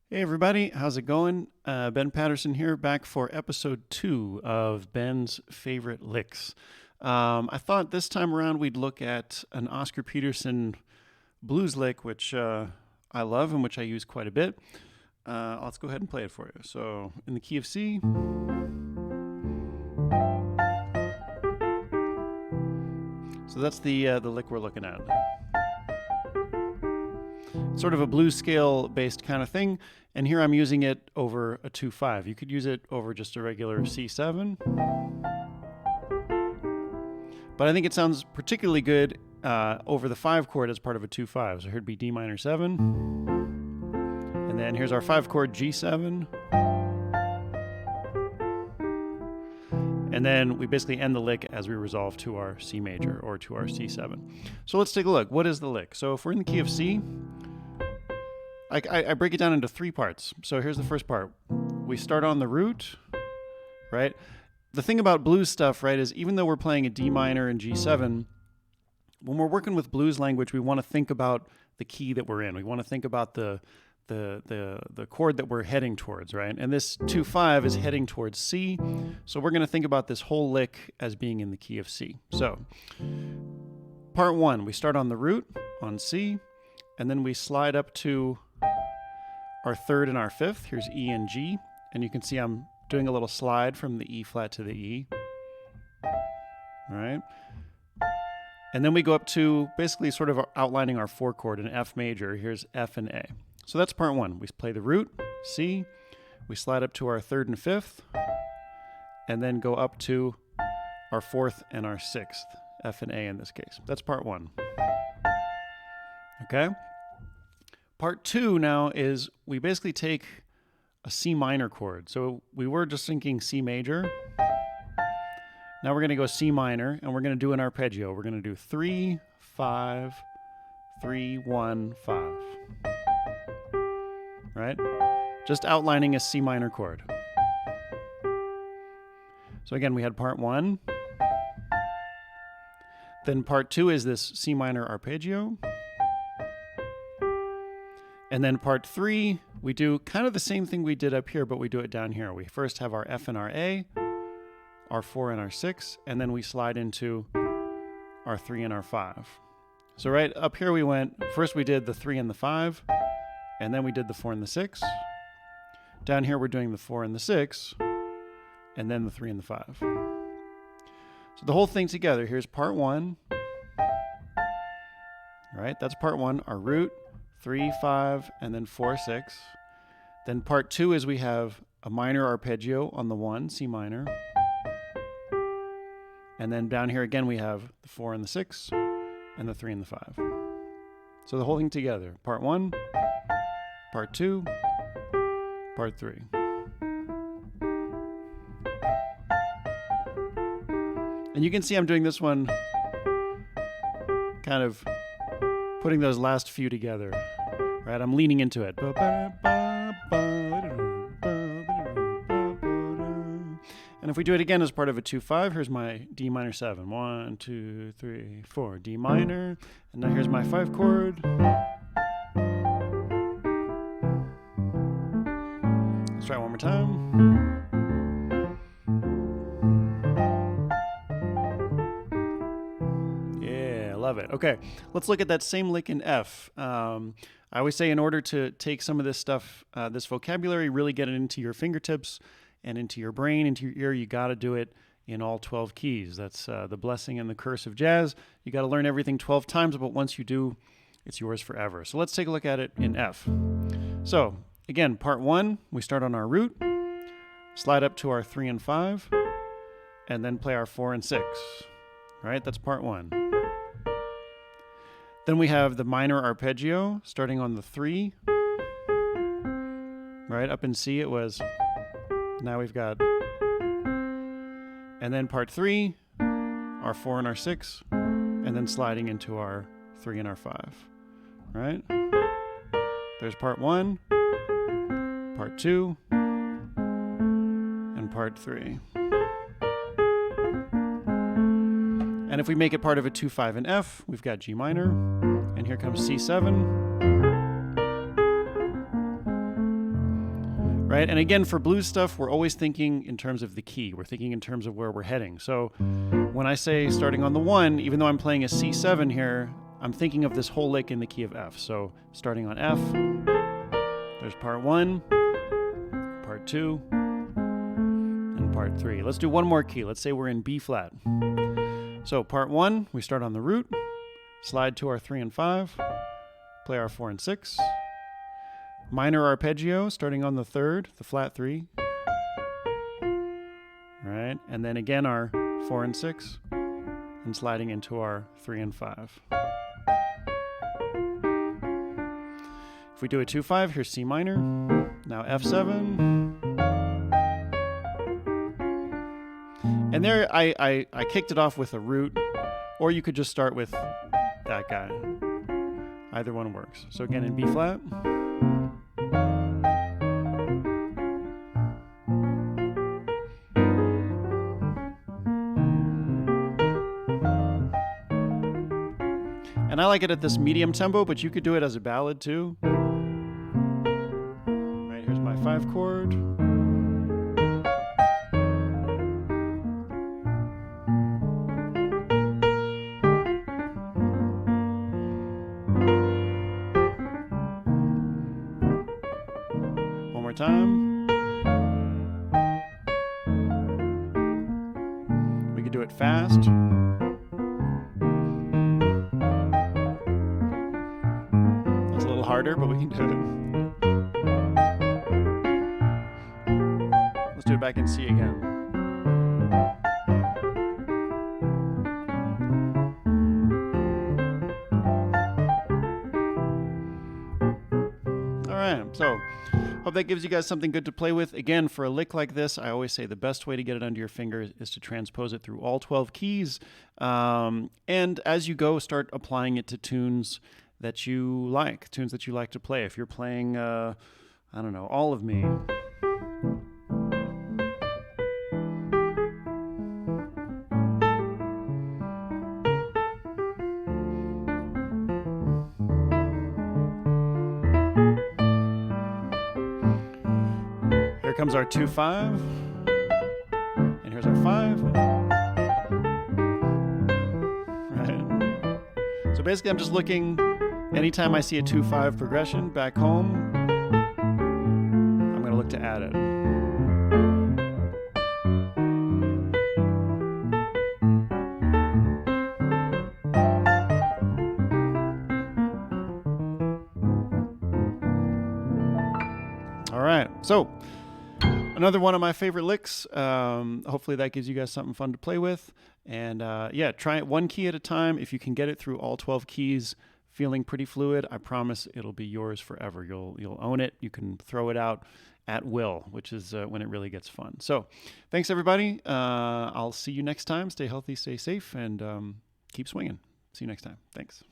Hey everybody, how's it going? Ben Patterson here, back for episode 2 of Ben's Favorite Licks. I thought this time around we'd look at an Oscar Peterson blues lick, which I love and which I use quite a bit. Let's go ahead and play it for you. So, in the key of C. So that's the lick we're looking at. Sort of a blues scale based kind of thing, and here I'm using it over a 2-5. You could use it over just a regular C7, but I think it sounds particularly good over the 5 chord as part of a 2-5. So here'd be D minor 7, and then here's our 5 chord G7, and then we basically end the lick as we resolve to our C major or to our C7. So let's take a look. What is the lick? So if we're in the key of C, I break it down into 3 parts. So here's the first part. We start on the root, right? The thing about blues stuff, right, is even though we're playing a D minor and G7, when we're working with blues language, we want to think about the key that we're in. We want to think about the chord that we're heading towards, right? And this 2-5 is heading towards C. So we're going to think about this whole lick as being in the key of C. So part 1, we start on the root on C, and then we slide up to our 3rd and our 5th. Here's E and G, and you can see I'm doing a little slide from the E flat to the E. All right. And then we go up to basically sort of outlining our 4 chord in F major. Here's F and A. So that's part 1. We play the root, C, we slide up to our 3rd and 5th, and then go up to our 4th and our 6th, F and A in this case. That's part 1. Okay? Part 2 now is we basically take a C minor chord. So we were just thinking C major. Now we're going to go C minor, and we're going to do an arpeggio. We're going to do 3, 5, 3, 1, 5. Right? Just outlining a C minor chord. So again, we had part 1. Then part 2 is this C minor arpeggio. And then part 3, we do kind of the same thing we did up here, but we do it down here. We first have our F and our A, our 4 and our 6, and then we slide into our 3 and our 5. So right up here we went, first we did the 3 and the 5, and then we did the 4 and the 6. Down here we're doing the 4 and the 6, and then the 3 and the 5. So the whole thing together, here's part 1. All right, that's part 1, our root, 3, 5, and then 4, 6. Then part 2 is we have a minor arpeggio on the 1, C minor. And then down here again we have the 4 and the 6, and the 3 and the 5. So the whole thing together, part 1, part 2, part 3. And you can see I'm doing this one kind of putting those last few together, right? I'm leaning into it. And if we do it again as part of a 2-5, here's my D minor 7. 1, 2, 3, 4, D minor. And now here's my 5 chord. Let's try it one more time. Love it. Okay, let's look at that same lick in F. I always say in order to take some of this stuff, this vocabulary, really get it into your fingertips and into your brain, into your ear, you got to do it in all 12 keys. That's the blessing and the curse of jazz. You got to learn everything 12 times, but once you do, it's yours forever. So let's take a look at it in F. So again, part 1, we start on our root, slide up to our 3 and 5, and then play our 4 and 6. All right, that's part 1. Then we have the minor arpeggio starting on the 3. Right, up in C it was, now we've got, and then part 3, our 4 and our 6, and then sliding into our 3 and our 5. Right? There's part 1, part 2, and part 3. And if we make it part of a 2-5 in F, we've got G minor, and here comes C7, right? And again, for blues stuff, we're always thinking in terms of the key. We're thinking in terms of where we're heading. So when I say starting on the 1, even though I'm playing a C7 here, I'm thinking of this whole lick in the key of F. So starting on F, there's part 1, part 2, and part 3. Let's do one more key. Let's say we're in B flat. So part 1, we start on the root, slide to our 3 and 5, play our 4 and 6, minor arpeggio starting on the 3rd, the flat 3, right? And then again our 4 and 6, and sliding into our 3 and 5. If we do a 2-5, here's C minor, now F7. And there I kicked it off with a root, or you could just start with that guy. Either one works. So again in B flat. And I like it at this medium tempo, but you could do it as a ballad too. Right, here's my 5 chord. One more time. We could do it fast. That's a little harder, but we can do it. Let's do it back in C again. All right, so hope that gives you guys something good to play with. Again, for a lick like this, I always say the best way to get it under your finger is to transpose it through all 12 keys. And as you go, start applying it to tunes that you like to play. If you're playing, I don't know, All of Me. Here comes our 2-5, and here's our 5. Right. So basically, I'm just looking. Anytime I see a 2-5 progression back home, I'm going to look to add it. All right, so another one of my favorite licks. Hopefully that gives you guys something fun to play with. And yeah, try it one key at a time. If you can get it through all 12 keys, feeling pretty fluid, I promise it'll be yours forever. You'll own it. You can throw it out at will, which is when it really gets fun. So thanks, everybody. I'll see you next time. Stay healthy, stay safe, and keep swinging. See you next time. Thanks.